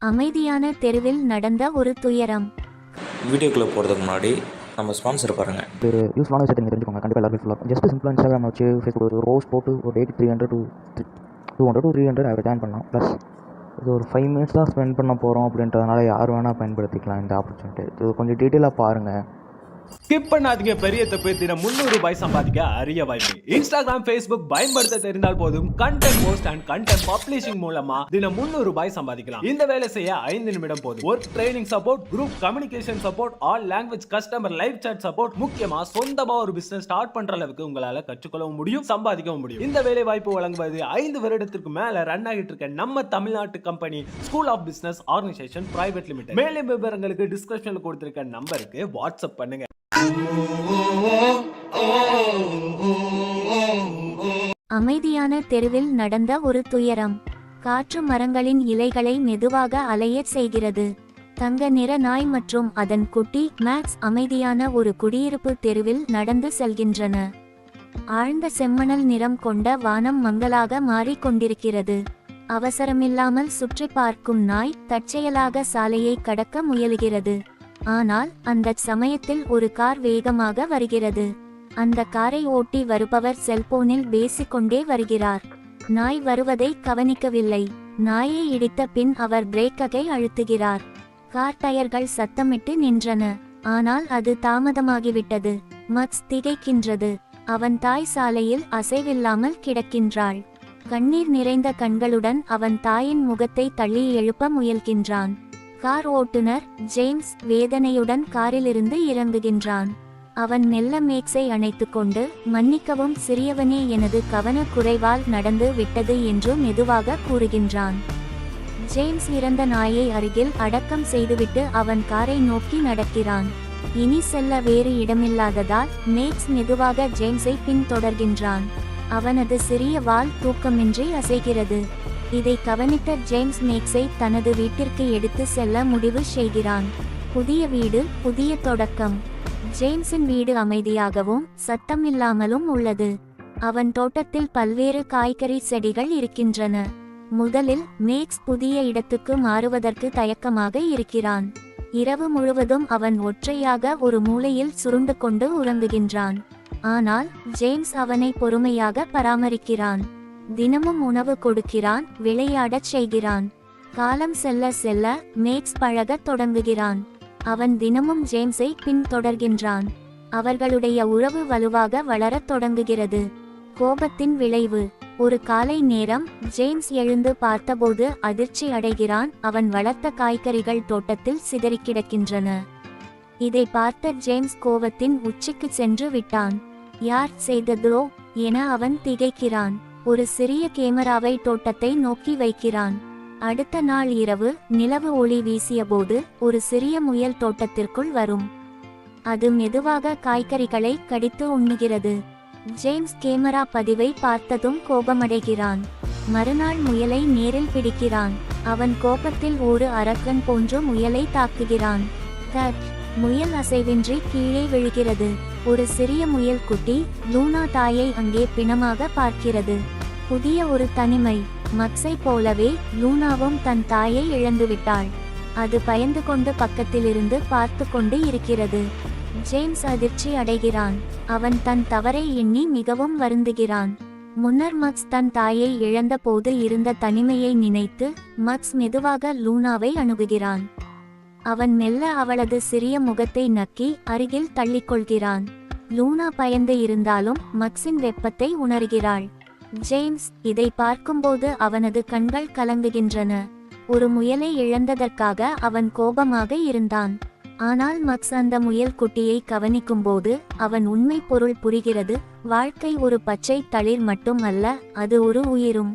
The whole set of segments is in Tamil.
அமைதியான தெருவில் நடந்த ஒரு துயரம். வீடியோக்குள்ளே போகிறதுக்கு முன்னாடி நம்ம ஸ்பான்சர் பாருங்கள். ஒரு யூஸ்ஃபுல்லான விஷயத்தை நீங்கள் தெரிஞ்சுக்கோங்க. கண்டிப்பாக எல்லாரும் யூஸ்ஃபுல்லாக இருக்கும். ஜஸ்ட் சிம்பிளாக இன்ஸ்டாகிராம் வச்சு ஃபேஸ்புக் ஒரு ரோஸ் போட்டு ஒரு டேக்கு 300 to 300 ஆவரேஜ் ஜாயின் பண்ணலாம். ப்ளஸ் இது ஒரு 5 minutes தான் ஸ்பெண்ட் பண்ண போகிறோம் அப்படின்றதுனால யார் வேணால் பயன்படுத்திக்கலாம் இந்த ஆப்பர்ச்சுனிட்டி. இது கொஞ்சம் டீட்டெயிலாக பாருங்கள். ஸ்கிப் பண்ணாதீங்க. பெரிய தப்பு தினம் 300 ரூபாய் சம்பாதிக்க அரிய வாய்ப்பு. இன்ஸ்டாகிராம், ஃபேஸ்புக் பயன்படுத்த தெரிந்தால் போதும் content post and content publishing மூலமா தினம் 300 ரூபாய் சம்பாதிக்கலாம். இந்த வேலை செய்ய 5 நிமிடம் போதும். Work training support, group communication support, all language customer live chat support, முக்கியமா சொந்தமா ஒரு பிசினஸ் ஸ்டார்ட் பண்ற அளவுக்கு உங்களால கற்றுக்கொள்ளவும் முடியும், சம்பாதிக்கவும் முடியும். இந்த வேலை வாய்ப்பு வழங்குவது 5 வருடத்திற்கு மேல ரன் ஆகிட்டு இருக்க நம்ம தமிழ்நாட்டு company school of business organisation private limited. மேலும் விவரங்களுக்கு டிஸ்கிரிப்ஷன்ல கொடுத்திருக்க நம்பருக்கு வாட்ஸ்அப் பண்ணுங்க. அமைதியான தெருவில் நடந்த ஒரு துயரம். காற்று மரங்களின் இலைகளை மெதுவாக அலையச் செய்கிறது. தங்க நிற நாய் மற்றும் அதன் குட்டி மேக்ஸ் அமைதியான ஒரு குடியிருப்பு தெருவில் நடந்து செல்கின்றன. ஆழ்ந்த செம்மணல் நிறம் கொண்ட வானம் மங்கலாக மாறிக்கொண்டிருக்கிறது. அவசரமில்லாமல் சுற்றி பார்க்கும் நாய் தற்செயலாக சாலையை கடக்க முயலுகிறது. ஆனால் அந்த சமயத்தில் ஒரு கார் வேகமாக வருகிறது. அந்த காரை ஓட்டி வருபவர் செல்போனில் பேசிக்கொண்டே வருகிறார். நாய் வருவதை கவனிக்கவில்லை. நாயை இடித்த பின் அவர் பிரேக்கை அழுத்துகிறார். கார் டயர்கள் சத்தமிட்டு நின்றன. ஆனால் அது தாமதமாகிவிட்டது. மக்ஸ் திகைக்கின்றது. அவன் தாய் சாலையில் அசைவில்லாமல் கிடக்கின்றாள். கண்ணீர் நிறைந்த கண்களுடன் அவன் தாயின் முகத்தை தள்ளி எழுப்ப முயல்கின்றான். கார் ஓட்டுநர் ஜேம்ஸ் வேதனையுடன் காரிலிருந்து இறங்குகின்றான். அவன் மெல்ல மேக்ஸை அணைத்துக்கொண்டு, மன்னிக்கவும் சிறியவனே, எனது கவனக்குறைவால் நடந்து விட்டது என்று மெதுவாக கூறுகின்றான். ஜேம்ஸ் இறந்த நாயை அருகில் அடக்கம் செய்துவிட்டு அவன் காரை நோக்கி நடக்கிறான். இனி செல்ல வேறு இடமில்லாததால் மேக்ஸ் மெதுவாக ஜேம்ஸை பின்தொடர்கின்றான். அவனது சிறிய வால் தூக்கமின்றி அசைகிறது. இதை கவனித்த ஜேம்ஸ் மேக்ஸை தனது வீட்டிற்கு எடுத்து செல்ல முடிவு செய்கிறான். புதிய வீடு, புதிய தொடக்கம். ஜேம்ஸின் வீடு அமைதியாகவும் சத்தமில்லாமலும் உள்ளது. அவன் தோட்டத்தில் பல்வேறு காய்கறி செடிகள் இருக்கின்றன. முதலில் மேக்ஸ் புதிய இடத்துக்கு மாறுவதற்கு தயக்கமாக இருக்கிறான். இரவு முழுவதும் அவன் ஒற்றையாக ஒரு மூலையில் சுருண்டு கொண்டு உறங்குகின்றான். ஆனால் ஜேம்ஸ் அவனை பொறுமையாக பராமரிக்கிறான். தினமும் உணவு கொடுக்கிறான், விளையாடச் செய்கிறான். காலம் செல்ல செல்ல மேக்ஸ் பழகத் தொடங்குகிறான். அவன் தினமும் ஜேம்ஸை பின்தொடர்கின்றான். அவர்களுடைய உறவு வலுவாக வளரத் தொடங்குகிறது. கோபத்தின் விளைவு. ஒரு காலை நேரம் ஜேம்ஸ் எழுந்து பார்த்தபோது அதிர்ச்சி அடைகிறான். அவன் வளர்த்த காய்கறிகள் தோட்டத்தில் சிதறி கிடக்கின்றன. இதை பார்த்த ஜேம்ஸ் கோபத்தின் உச்சிக்கு சென்று விட்டான். யார் செய்ததோ என அவன் திகைக்கிறான். ஒரு சிறிய கேமராவை தோட்டத்தை நோக்கி வைக்கிறான். அடுத்த நாள் இரவு நிலவு ஒளி வீசியபோது ஒரு சிறிய முயல் தோட்டத்திற்குள் வரும். அது மெதுவாக காய்கறிகளை கடித்து உண்ணுகிறது. ஜேம்ஸ் கேமரா பதிவை பார்த்ததும் கோபமடைகிறான். மறுநாள் முயலை நேரில் பிடிக்கிறான். அவன் கோபத்தில் ஒரு அரக்கன் போன்று முயலை தாக்குகிறான். கட். முயல் அசைவின்றி கீழே விழுகிறது. ஒரு சிறிய முயல் குட்டி லூனா தாயை அங்கே பிணமாக பார்க்கிறது. புதிய ஒரு தனிமை. மக்ஸை போலவே லூனாவும் தன் தாயை இழந்துவிட்டாள். அது பயந்து கொண்டு பக்கத்திலிருந்து பார்த்து கொண்டு இருக்கிறது. ஜேம்ஸ் அதிர்ச்சி அடைகிறான். அவன் தன் தவறை எண்ணி மிகவும் வருந்துகிறான். முன்னர் மக்ஸ் தன் தாயை இழந்த போது இருந்த தனிமையை நினைத்து மக்ஸ் மெதுவாக லூனாவை அணுகுகிறான். அவன் மெல்ல அவளது சிறிய முகத்தை நக்கி அருகில் தள்ளிக்கொள்கிறான். லூனா பயந்து இருந்தாலும் மக்ஸின் வெப்பத்தை உணர்கிறாள். ஜேம்ஸ் இதை பார்க்கும்போது அவனது கண்கள் கலங்குகின்றன. ஒரு முயலை இழந்ததற்காக அவன் கோபமாக இருந்தான். ஆனால் மக்ஸ் அந்த முயல் குட்டியை கவனிக்கும்போது அவன் உண்மை பொருள் புரிகிறது. வாழ்க்கை ஒரு பச்சை தளிர் மட்டும் அல்ல, அது ஒரு உயிரும்.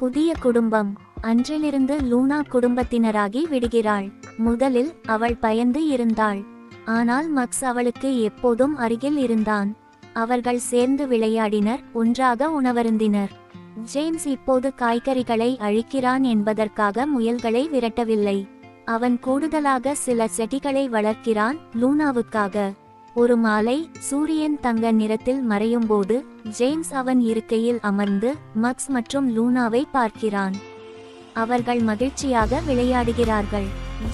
புதிய குடும்பம். அன்றிலிருந்து லூனா குடும்பத்தினராகி விடுகிறாள். முதலில் அவள் பயந்து இருந்தாள். ஆனால் மக்ஸ் அவளுக்கு எப்போதும் அருகில் இருந்தான். அவர்கள் சேர்ந்து விளையாடினர், ஒன்றாக உணவருந்தினர். ஜேம்ஸ் இப்போது காய்கறிகளை அழிக்கிறான் என்பதற்காக முயல்களை விரட்டவில்லை. அவன் கூடுதலாக சில செடிகளை வளர்க்கிறான், லூனாவுக்காக. ஒரு மாலை சூரியன் தங்க நிறத்தில் மறையும்போது ஜேம்ஸ் அவன் இருக்கையில் அமர்ந்து மக்ஸ் மற்றும் லூனாவை பார்க்கிறான். அவர்கள் மகிழ்ச்சியாக விளையாடுகிறார்கள்.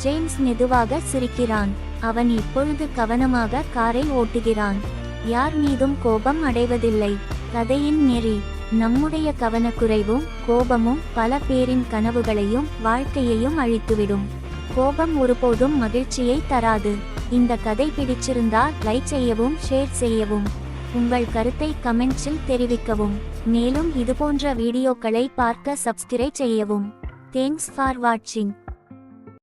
ஜேம்ஸ் மெதுவாக சிரிக்கிறான். அவன் இப்பொழுது கவனமாக காரை ஓட்டுகிறான். யார் மீதும் கோபம் அடைவதில்லை. கதையின் நெறி: நம்முடைய கவனக்குறைவும் கோபமும் பல பேரின் கனவுகளையும் வாழ்க்கையையும் அழித்துவிடும். கோபம் ஒருபோதும் மகிழ்ச்சியை தராது. இந்த கதை பிடிச்சிருந்தால் லைக் செய்யவும், ஷேர் செய்யவும். உங்கள் கருத்தை கமெண்ட்ஸில் தெரிவிக்கவும். மேலும் இதுபோன்ற வீடியோக்களை பார்க்க சப்ஸ்கிரைப் செய்யவும். தேங்க்ஸ் ஃபார் வாட்சிங்.